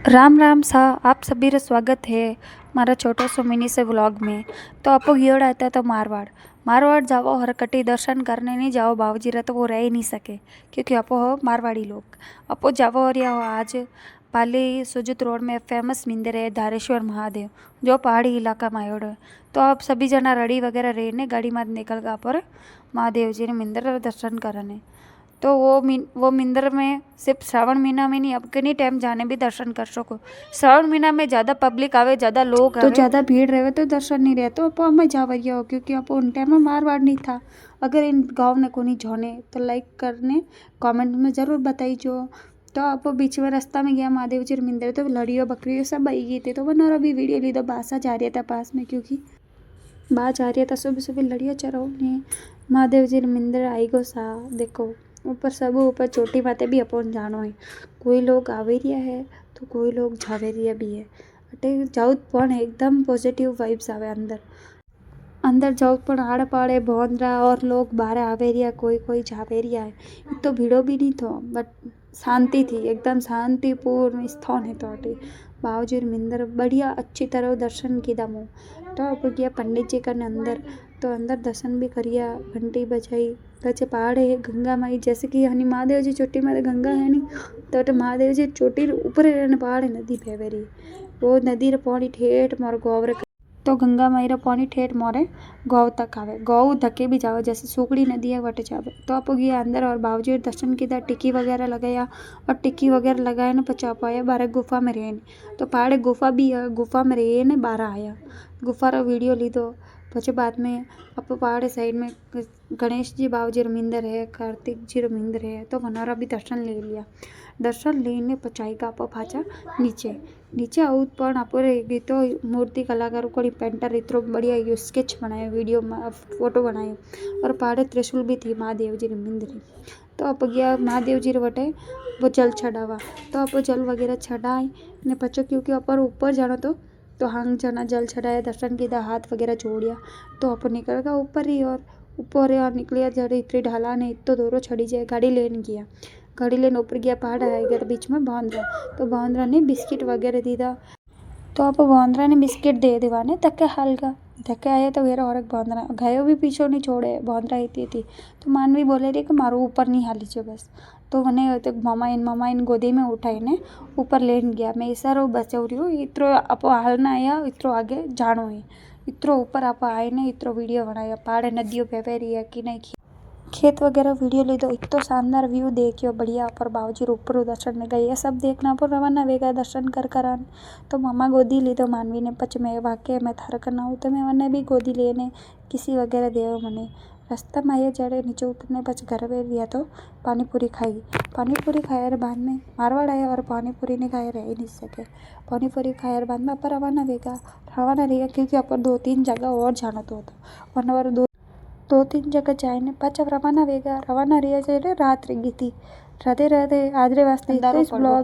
राम राम सा आप सभी का स्वागत है मारा छोटो सो मिनी से व्लॉग में। तो आपको गियोड़ आता है तो मारवाड़ मारवाड़ जाओ हर कटी दर्शन करने नहीं जाओ बाबूजी रहा तो वो रह ही नहीं सके क्योंकि आपो हो मारवाड़ी लोग। आपो जाओ और या हो आज पाली सुजुत रोड में फेमस मंदिर है धारेश्वर महादेव जो पहाड़ी इलाका में आयोड़ है। तो आप सभी जना रेडी वगैरह रहने गाड़ी में निकल गया पर महादेव जी ने मंदिर दर्शन करने। तो वो मंदिर में सिर्फ श्रावण महीना में नहीं, अब किन्हीं टाइम जाने भी दर्शन कर सको। श्रावण महीना में ज़्यादा पब्लिक आवे, ज़्यादा लोग आवे, तो ज़्यादा भीड़ रहे तो दर्शन नहीं रहे। तो आप हमें जावरिया हो क्योंकि आप उन टाइम में मारवाड़ नहीं था। अगर इन गाँव ने को नहीं जाने तो लाइक करने कमेंट में ज़रूर बताइए। तो आप बीच में रास्ता में गया महादेव जी मंदिर तो लड़ियों बकरियों सब आई गई थी। तो वो भी वीडियो ली तो बासा जा रहा था पास में क्योंकि बाहर जा रही था सुबह सुबह लड़िया चराओ ने महादेव जी मंदिर आई गो सा देखो ऊपर सब ऊपर चोटी माते भी अपन जानो है। कोई लोग आवेरिया है तो कोई लोग झावेरिया भी है। अटे जाऊँ पण एकदम पॉजिटिव वाइब्स आवे अंदर अंदर जाऊँ पण आड़े पाड़े भोंदरा और लोग बाहर आवेरिया कोई कोई झावेरिया है। तो भीड़ो भी नहीं थो बट शांति थी, एकदम शांतिपूर्ण स्थान है। तो अटे बाबूजी मंदिर बढ़िया अच्छी तरह दर्शन किया मुँह। तो अब गया पंडित जी का अंदर, तो अंदर दर्शन भी करिया, घंटी बजाई। कच्चे पहाड़ है गंगा माई जैसे कि हनी महादेव जी चोटी में गंगा है नहीं तो अटे महादेव जी चोटी ऊपर रहने पहाड़ है नदी बहवेरी वो नदी रे पानी ठेठ मोर गोवर तो गंगा माई रो पानी ठेठ मोरे गौ तक आवे। गौ धके भी जावे जैसे सुकड़ी नदी है वट जावे। तो आप गया अंदर और बाबूजी दर्शन किया, टिक्की वगैरह लगाया और टिक्की वगैरह लगाए ना पचा पाया बारह गुफा में रहने। तो पहाड़ गुफा भी है, गुफा में रहे ने बारह आया गुफा रो वीडियो ली। तो पचे बाद में आप पहाड़ साइड में गणेश जी बाबूजी रो मंदिर है, कार्तिक जी रो मंदिर है। तो वनारा भी दर्शन ले लिया। दर्शन लेने पचाएगा आप पाचा नीचे नीचे आउट पण आप तो मूर्ति कलाकार को पेंटर इतना बढ़िया यो स्केच बनाया, वीडियो फोटो बनाए और पहाड़े त्रिशूल भी थी महादेव जी रे मंदिर। तो आप गया महादेव जी रे वटे वो जल चढ़ावा। तो आप जल वगैरह चढ़ाए ने पचो क्योंकि आप ऊपर जाना तो हांग जना जल चढ़ाया दर्शन किया हाथ वगैरह जोड़िया। तो आप निकल गया ऊपर ही और ऊपर यार निकलिया जड़े इतनी ढाला ने इतो दोरो चढ़ी जाए। गाड़ी लेने गया, गाड़ी लेने ऊपर गया, पहाड़ आ गया बीच में बांद्रा। तो बांद्रा ने बिस्किट वगैरह दीदा। तो आप बांद्रा ने बिस्किट दे दीवाने धक्के हालगा धक्के आया तो वेरा और बांद्रा गयो भी पीछो नहीं छोड़े बांद्रा इतनी थी। तो मानवी बोले रही कि मारो ऊपर नहीं हाली छे बस। तो मैंने तो मामा इन गोदी में उठाई ने ऊपर लेने गया। मैं इशारो बचाव रही हूँ इतरो आप हालना आया इतरो आगे जानो है इतरो ऊपर आप आए ने इतरो वीडियो बनाया पहाड़े नदियों पे रही है कि नहीं खेत वगैरह वीडियो ली। तो इतना शानदार व्यू देखियो बढ़िया पर बाबूजी ऊपर दर्शन में गई ये सब देखना पर रवाना वेगा दर्शन कर आन। तो मामा गोदी ली तो मानवी ने पच में वाक्य मैं थार करना हूँ तो मैं मैंने भी गोदी लेने किसी वगैरह देव मने रास्ता में आए जड़े नीचे उतरने पच घर में लिया। तो पानी पूरी खाई, पानी पूरी खाया बाद में मारवाड़ आया और पानी पूरी नहीं खाए रह ही नहीं सके। पानी पूरी खाया बाद में अपन रवाना रहेगा क्योंकि अपन 2-3 जगह और जाना तो वरना दो तीन जगह जाए पाचा रवाना वेगा रवाना रिया जाए रात रही थी। राधे राधे आज रे वास्ते इस ब्लॉग।